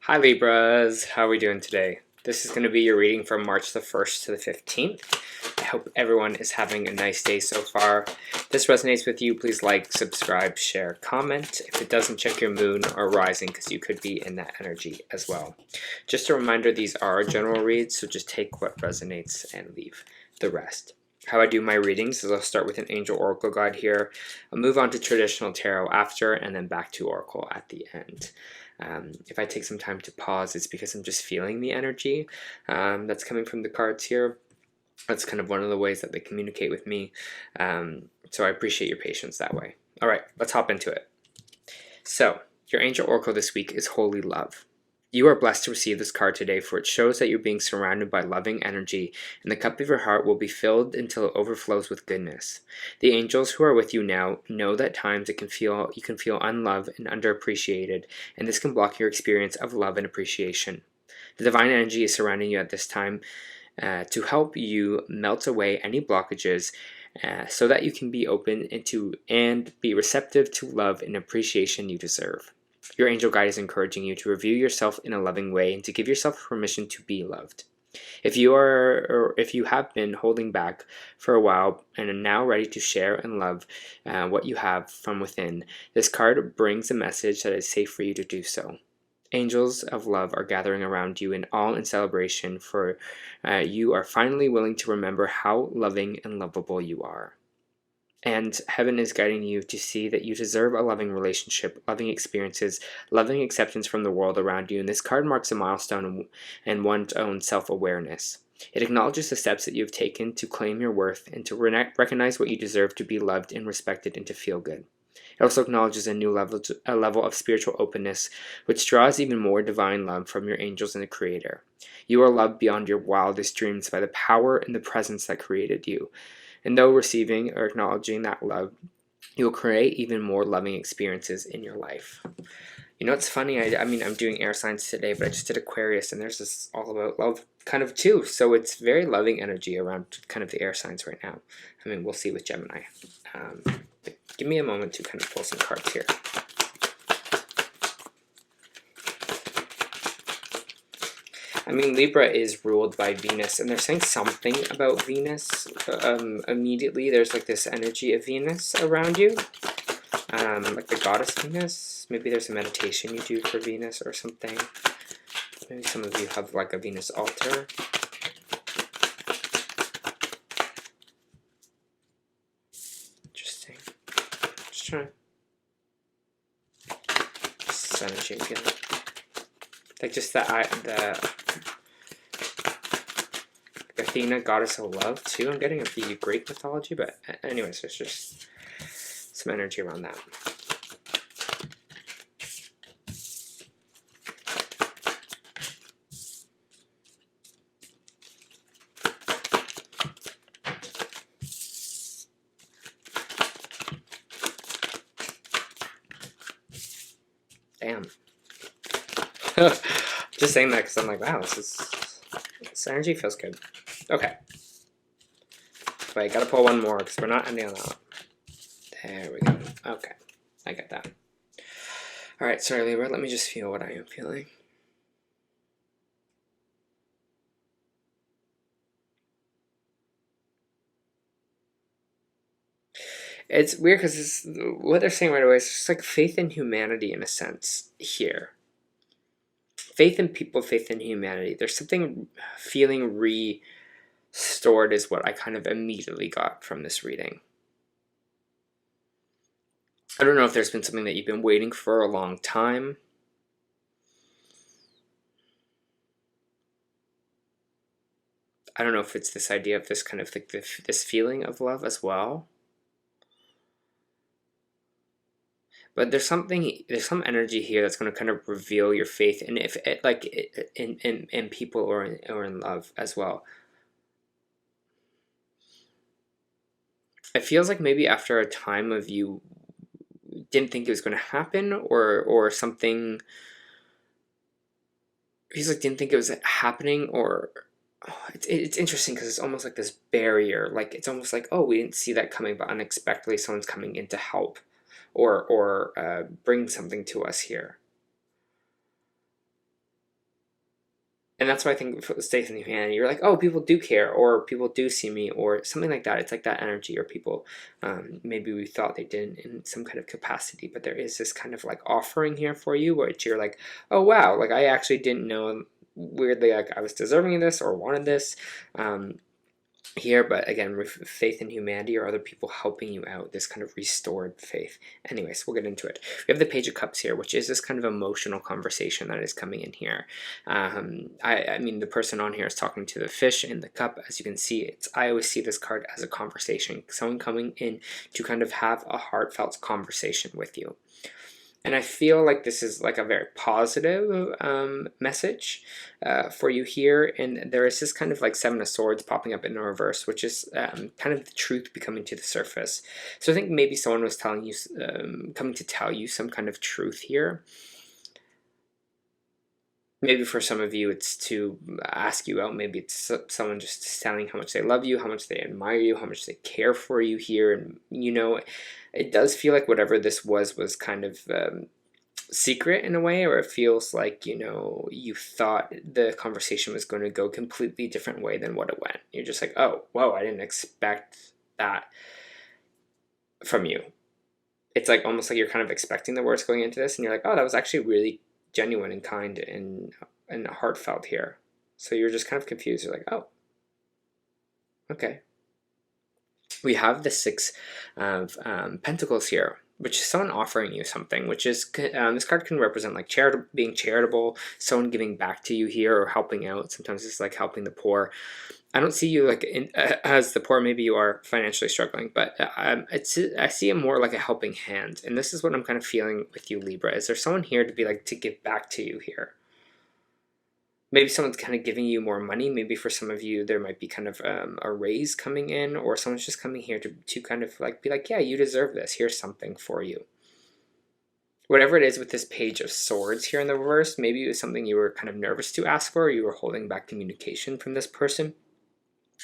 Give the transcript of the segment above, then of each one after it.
Hi Libras, how are we doing today? This is going to be your reading from March the 1st to the 15th. I hope everyone is having a nice day so far. If this resonates with you, please like, subscribe, share, comment. If it doesn't, check your moon or rising because you could be in that energy as well. Just a reminder, these are general reads, so just take what resonates and leave the rest. How I do my readings is I'll start with an angel oracle guide here. I'll move on to traditional tarot after, and then back to oracle at the end. If I take some time to pause, it's because I'm just feeling the energy that's coming from the cards here. That's kind of one of the ways that they communicate with me. So I appreciate your patience that way. All right, let's hop into it. So, your angel oracle this week is Holy Love. You are blessed to receive this card today, for it shows that you're being surrounded by loving energy, and the cup of your heart will be filled until it overflows with goodness. The angels who are with you now know that times you can feel unloved and underappreciated, and this can block your experience of love and appreciation. The divine energy is surrounding you at this time to help you melt away any blockages, so that you can be open and be receptive to love and appreciation you deserve. Your angel guide is encouraging you to review yourself in a loving way and to give yourself permission to be loved. If you have been holding back for a while and are now ready to share and love what you have from within, this card brings a message that it's safe for you to do so. Angels of love are gathering around you in awe and celebration, for you are finally willing to remember how loving and lovable you are. And heaven is guiding you to see that you deserve a loving relationship, loving experiences, loving acceptance from the world around you. And this card marks a milestone in one's own self-awareness. It acknowledges the steps that you've taken to claim your worth and to recognize what you deserve to be loved and respected and to feel good. It also acknowledges a new level of spiritual openness, which draws even more divine love from your angels and the Creator. You are loved beyond your wildest dreams by the power and the presence that created you. And though receiving or acknowledging that love, you'll create even more loving experiences in your life. You know, it's funny, I mean, I'm doing air signs today, but I just did Aquarius, and there's this all about love kind of too. So it's very loving energy around kind of the air signs right now. I mean, we'll see with Gemini. But give me a moment to kind of pull some cards here. I mean, Libra is ruled by Venus, and they're saying something about Venus. Immediately, there's like this energy of Venus around you, like the goddess Venus. Maybe there's a meditation you do for Venus or something. Maybe some of you have like a Venus altar. Interesting. Just trying to... This energy I'm feeling. Like just the Athena, goddess of love, too. I'm getting the Greek mythology, but anyways, there's just some energy around that. Damn. Just saying that because I'm like, wow, this energy feels good. Okay. Wait, gotta pull one more because we're not ending on that one. There we go. Okay. I get that. Alright, sorry, Libra. Let me just feel what I am feeling. It's weird because what they're saying right away is just like faith in humanity in a sense here. Faith in people, faith in humanity. There's something feeling restored is what I kind of immediately got from this reading. I don't know if there's been something that you've been waiting for a long time. I don't know if it's this idea of this kind of like this feeling of love as well. But there's some energy here that's going to kind of reveal your faith, and if it, like in people or in love as well. It feels like maybe after a time of you didn't think it was going to happen, or something. It feels like didn't think it was happening, or it's interesting because it's almost like this barrier. Like it's almost like, oh, we didn't see that coming, but unexpectedly someone's coming in to help. Or bring something to us here. And that's why I think faith in humanity, you're like, oh, people do care, or people do see me, or something like that. It's like that energy, or people, maybe we thought they didn't in some kind of capacity, but there is this kind of like offering here for you, which you're like, oh wow, like I actually didn't know, weirdly, like I was deserving of this or wanted this. Here, but again, with faith in humanity or other people helping you out, this kind of restored faith. Anyways, we'll get into it. We have the Page of Cups here, which is this kind of emotional conversation that is coming in here. I mean, the person on here is talking to the fish in the cup. As you can see, I always see this card as a conversation, someone coming in to kind of have a heartfelt conversation with you. And I feel like this is like a very positive message for you here. And there is this kind of like Seven of Swords popping up in the reverse, which is kind of the truth becoming to the surface. So I think maybe someone was telling you, coming to tell you some kind of truth here. Maybe for some of you, it's to ask you out. Maybe it's someone just telling how much they love you, how much they admire you, how much they care for you here. And, you know, it does feel like whatever this was kind of secret in a way, or it feels like, you know, you thought the conversation was going to go a completely different way than what it went. You're just like, oh, whoa, I didn't expect that from you. It's like almost like you're kind of expecting the worst going into this, and you're like, oh, that was actually really genuine and kind and heartfelt here. So you're just kind of confused. You're like, oh, okay. We have the Six of Pentacles here, which is someone offering you something, which is, this card can represent like being charitable, someone giving back to you here, or helping out. Sometimes it's like helping the poor. I don't see you like as the poor. Maybe you are financially struggling, but I see it more like a helping hand. And this is what I'm kind of feeling with you, Libra. Is there someone here to be like, to give back to you here? Maybe someone's kind of giving you more money. Maybe for some of you, there might be kind of a raise coming in, or someone's just coming here to kind of like be like, yeah, you deserve this. Here's something for you. Whatever it is with this Page of Swords here in the reverse, maybe it was something you were kind of nervous to ask for, or you were holding back communication from this person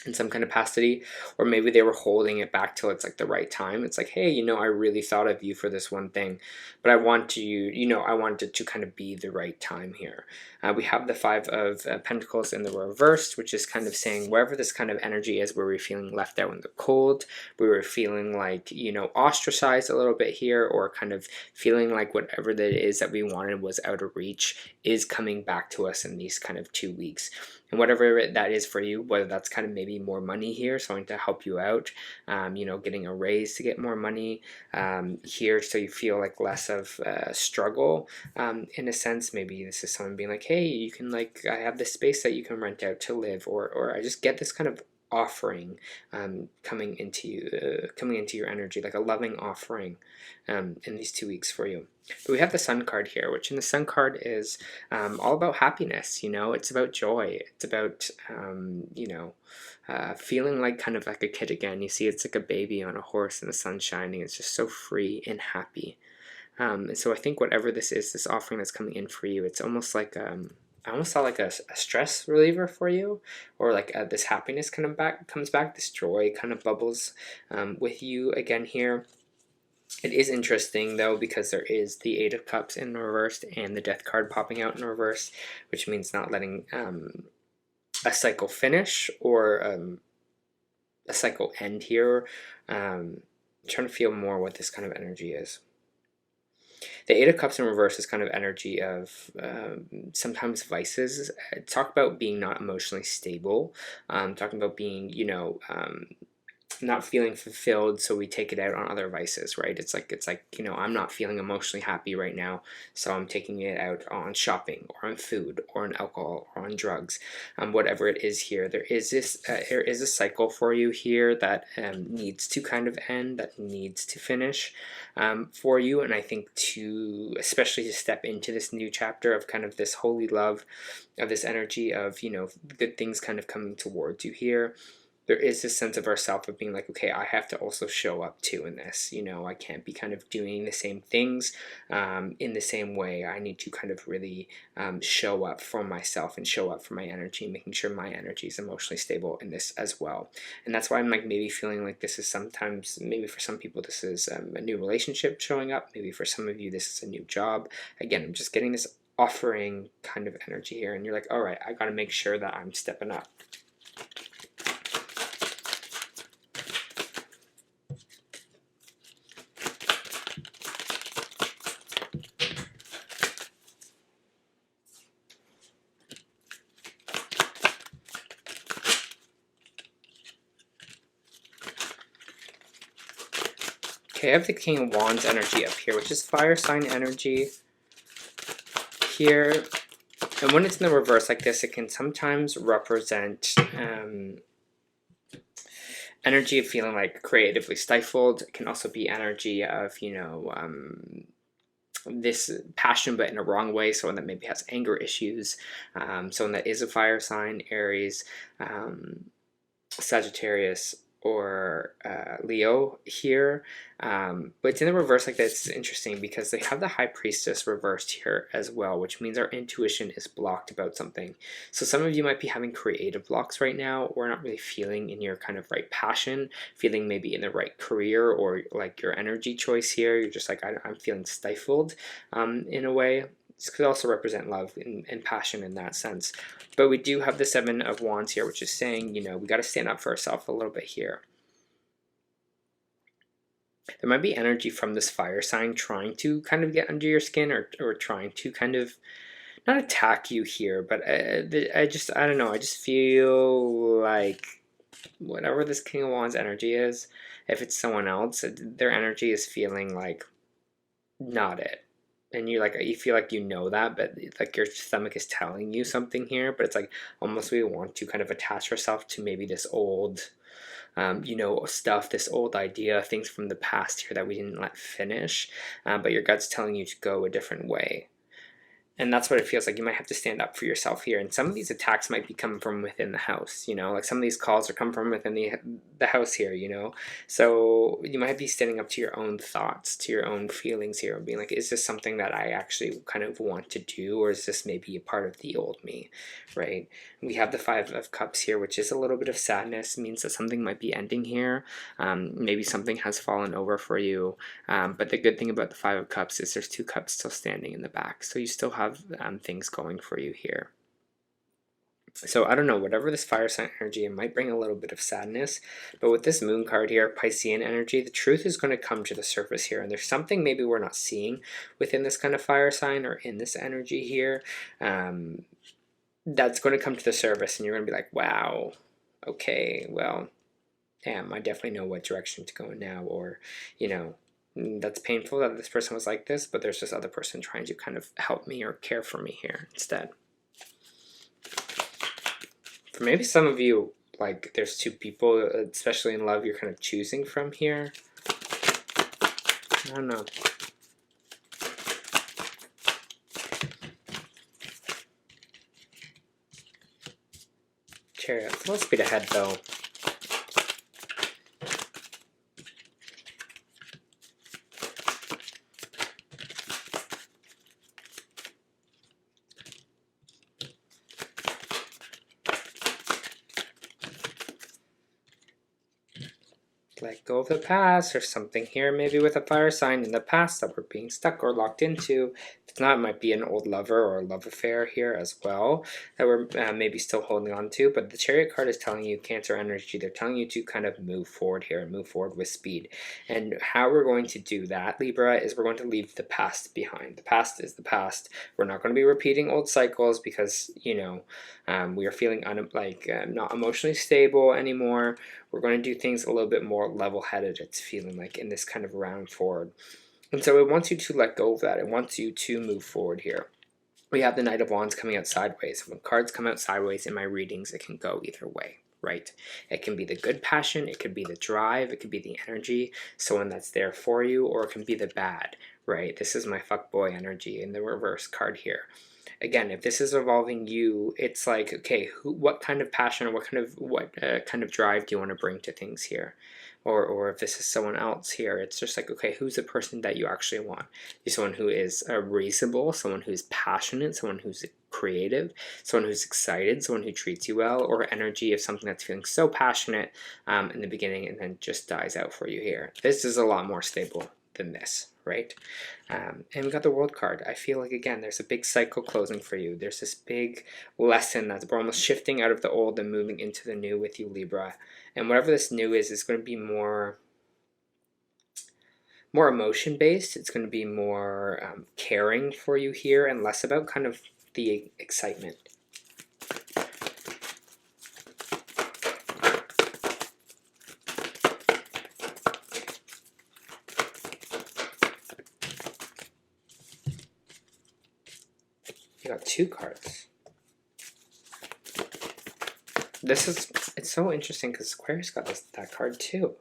in some kind of capacity, or maybe they were holding it back till it's like the right time. It's like, hey, you know, I really thought of you for this one thing, but I want you, you know, I wanted to kind of be the right time here. We have the Five of Pentacles in the reverse, which is kind of saying wherever this kind of energy is, where we're feeling left out in the cold, we were feeling like, you know, ostracized a little bit here, or kind of feeling like whatever that is that we wanted was out of reach, is coming back to us in these kind of 2 weeks. And whatever that is for you, whether that's kind of maybe more money here, something to help you out, you know, getting a raise to get more money here, so you feel like less of a struggle in a sense. Maybe this is someone being like, hey, you can, like, I have this space that you can rent out to live, or I just get this kind of offering coming into your energy, like a loving offering in these 2 weeks for you. But we have the Sun card here, which in the Sun card is all about happiness. You know, it's about joy. It's about you know, feeling like kind of like a kid again. You see, it's like a baby on a horse and the sun shining. It's just so free and happy. And so I think whatever this is, this offering that's coming in for you, it's almost like I almost saw like a stress reliever for you, or like this happiness kind of comes back, this joy kind of bubbles with you again here. It is interesting though, because there is the Eight of Cups in reverse and the Death card popping out in reverse, which means not letting a cycle finish, or a cycle end here. I'm trying to feel more what this kind of energy is. The Eight of Cups in reverse is kind of energy of sometimes vices. Talk about being not emotionally stable. Talking about being, you know, not feeling fulfilled, so we take it out on other vices, right? It's like, you know, I'm not feeling emotionally happy right now, so I'm taking it out on shopping, or on food, or on alcohol, or on drugs. Whatever it is here, there is a cycle for you here that needs to kind of end, that needs to finish for you. And I think especially to step into this new chapter of kind of this holy love, of this energy of, you know, good things kind of coming towards you here, there is this sense of ourself of being like, okay, I have to also show up too in this. You know, I can't be kind of doing the same things in the same way. I need to kind of really show up for myself and show up for my energy, making sure my energy is emotionally stable in this as well. And that's why I'm like maybe feeling like this is sometimes, maybe for some people this is a new relationship showing up. Maybe for some of you this is a new job. Again, I'm just getting this offering kind of energy here, and you're like, all right, I got to make sure that I'm stepping up. Okay, I have the King of Wands energy up here, which is fire sign energy here. And when it's in the reverse like this, it can sometimes represent energy of feeling like creatively stifled. It can also be energy of, you know, this passion but in a wrong way, someone that maybe has anger issues, someone that is a fire sign, Aries, Sagittarius, or Leo here, but it's in the reverse like that. It's interesting because they have the High Priestess reversed here as well, which means our intuition is blocked about something. So some of you might be having creative blocks right now, or not really feeling in your kind of right passion, feeling maybe in the right career, or like your energy choice here. You're just like, I'm feeling stifled in a way. This could also represent love and passion in that sense. But we do have the Seven of Wands here, which is saying, you know, we got to stand up for ourselves a little bit here. There might be energy from this fire sign trying to kind of get under your skin, or trying to kind of not attack you here, but I don't know, I just feel like whatever this King of Wands energy is, if it's someone else, their energy is feeling like not it. And you feel like you know that, but like your stomach is telling you something here, but it's like almost we want to kind of attach ourselves to maybe this old you know, stuff, this old idea, things from the past here that we didn't let finish, but your gut's telling you to go a different way. And that's what it feels like. You might have to stand up for yourself here. And some of these attacks might be coming from within the house, you know, like some of these calls are coming from within the house here, you know. So you might be standing up to your own thoughts, to your own feelings here, and being like, is this something that I actually kind of want to do, or is this maybe a part of the old me, right? We have the Five of Cups here, which is a little bit of sadness. It means that something might be ending here. Maybe something has fallen over for you. But the good thing about the Five of Cups is there's two cups still standing in the back. So you still have things going for you here. So I don't know, whatever this fire sign energy, it might bring a little bit of sadness, but with this moon card here, Piscean energy, the truth is going to come to the surface here, and there's something maybe we're not seeing within this kind of fire sign or in this energy here, that's going to come to the surface, and you're going to be like, wow, okay, well, damn, I definitely know what direction to go in now, or, you know, that's painful that this person was like this, but there's this other person trying to kind of help me or care for me here instead. For maybe some of you, like there's two people, especially in love, you're kind of choosing from here. I don't know. Chariot, it's a little speed ahead though. Let go of the past, or something here maybe with a fire sign in the past that we're being stuck or locked into. If it's not, it might be an old lover or a love affair here as well that we're maybe still holding on to. But the Chariot card is telling you, Cancer energy, they're telling you to kind of move forward here and move forward with speed. And how we're going to do that, Libra, is we're going to leave the past behind. The past is the past. We're not going to be repeating old cycles because, you know, we are feeling not emotionally stable anymore. We're going to do things a little bit more level-headed, it's feeling like, in this kind of round forward. And so it wants you to let go of that. It wants you to move forward here. We have the Knight of Wands coming out sideways. When cards come out sideways in my readings, it can go either way, right? It can be the good passion, it could be the drive, it could be the energy, someone that's there for you, or it can be the bad, right? This is my fuckboy energy in the reverse card here. Again, if this is involving you, it's like, okay, what kind of passion or what kind of drive do you want to bring to things here? Or if this is someone else here, it's just like, okay, who's the person that you actually want? You're someone who is reasonable, someone who's passionate, someone who's creative, someone who's excited, someone who treats you well, or energy of something that's feeling so passionate in the beginning and then just dies out for you here. This is a lot more stable than this, right? And we got the World card. I feel like, again, there's a big cycle closing for you. There's this big lesson that we're almost shifting out of the old and moving into the new with you, Libra. And whatever this new is going to be more emotion based. It's going to be more caring for you here, and less about kind of the excitement. You got 2 cards. It's so interesting because Aquarius got that card too.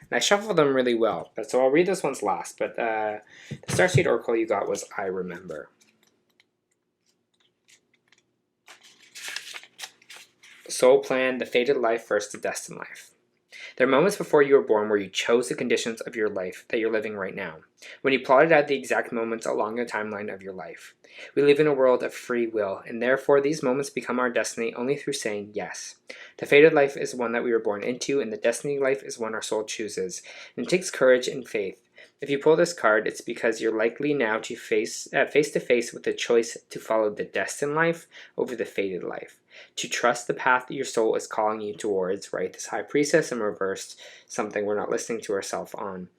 And I shuffled them really well, but so I'll read this one's last. But the Starseed Oracle you got was I Remember. Soul plan, the fated life versus the destined life. There are moments before you were born where you chose the conditions of your life that you're living right now, when you plotted out the exact moments along the timeline of your life. We live in a world of free will, and therefore these moments become our destiny only through saying yes. The fated life is one that we were born into, and the destiny life is one our soul chooses. And it takes courage and faith. If you pull this card, it's because you're likely now to face to face with the choice to follow the destined life over the fated life. To trust the path that your soul is calling you towards, right? This High Priestess in reverse, something we're not listening to ourselves on.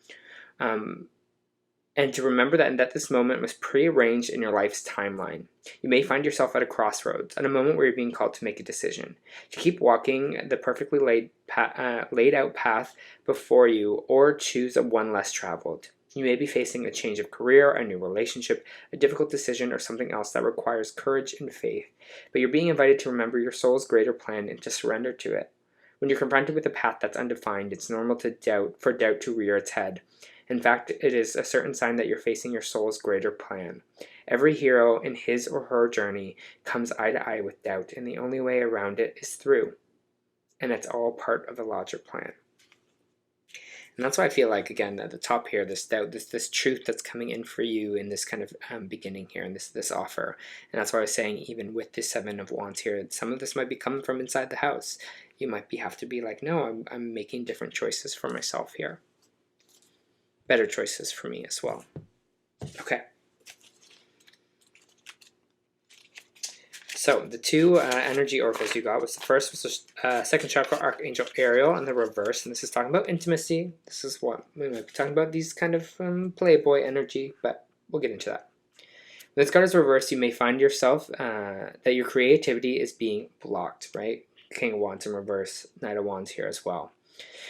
And to remember that this moment was prearranged in your life's timeline. You may find yourself at a crossroads, at a moment where you're being called to make a decision. To keep walking the perfectly laid out path before you, or choose one less traveled. You may be facing a change of career, a new relationship, a difficult decision, or something else that requires courage and faith. But you're being invited to remember your soul's greater plan and to surrender to it. When you're confronted with a path that's undefined, it's normal for doubt to rear its head. In fact, it is a certain sign that you're facing your soul's greater plan. Every hero in his or her journey comes eye to eye with doubt, and the only way around it is through. And it's all part of the larger plan. And that's why I feel like, again, at the top here, this doubt, this truth that's coming in for you in this kind of beginning here, and this offer. And that's why I was saying, even with this 7 of Wands here, some of this might be coming from inside the house. You might have to be like, no, I'm making different choices for myself here. Better choices for me as well. Okay. So the 2 energy oracles you got was the first was the second chakra Archangel Ariel in the reverse, and this is talking about intimacy. This is what we might be talking about, these kind of playboy energy, but we'll get into that. When this card is reversed, you may find yourself that your creativity is being blocked, right? King of Wands in reverse, Knight of Wands here as well.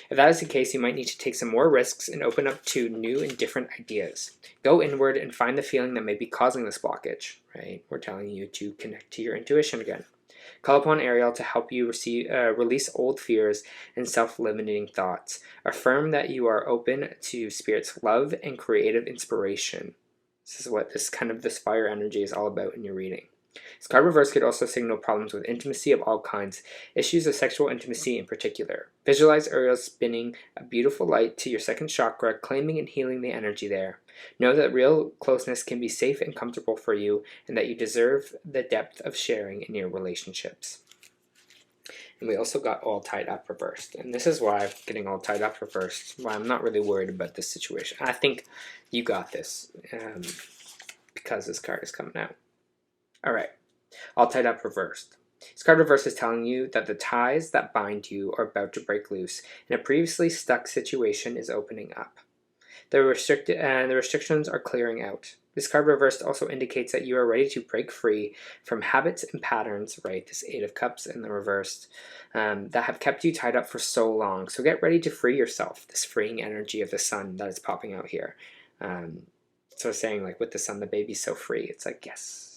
If that is the case, you might need to take some more risks and open up to new and different ideas. Go inward and find the feeling that may be causing this blockage, right? We're telling you to connect to your intuition again. Call upon Ariel to help you release old fears and self-limiting thoughts. Affirm that you are open to Spirit's love and creative inspiration. This is what this fire energy is all about in your reading. This card reverse could also signal problems with intimacy of all kinds, issues of sexual intimacy in particular. Visualize Ariel spinning a beautiful light to your second chakra, claiming and healing the energy there. Know that real closeness can be safe and comfortable for you, and that you deserve the depth of sharing in your relationships. And we also got all tied up reversed. And this is why I'm getting all tied up reversed, why I'm not really worried about this situation. I think you got this because this card is coming out. Alright, all tied up reversed. This card reverse is telling you that the ties that bind you are about to break loose, and a previously stuck situation is opening up. The restrictions are clearing out. This card reversed also indicates that you are ready to break free from habits and patterns, right? This 8 of Cups in the reversed, that have kept you tied up for so long. So get ready to free yourself, this freeing energy of the sun that is popping out here. So saying, like, with the sun, the baby's so free. It's like, yes.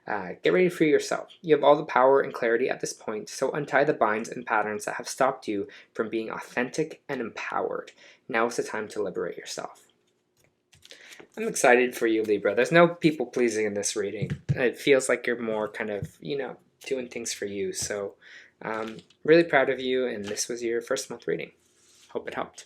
Get ready to free yourself. You have all the power and clarity at this point, so untie the binds and patterns that have stopped you from being authentic and empowered. Now is the time to liberate yourself. I'm excited for you, Libra. There's no people pleasing in this reading. It feels like you're more kind of, doing things for you. So really proud of you, and this was your first month reading. Hope it helped.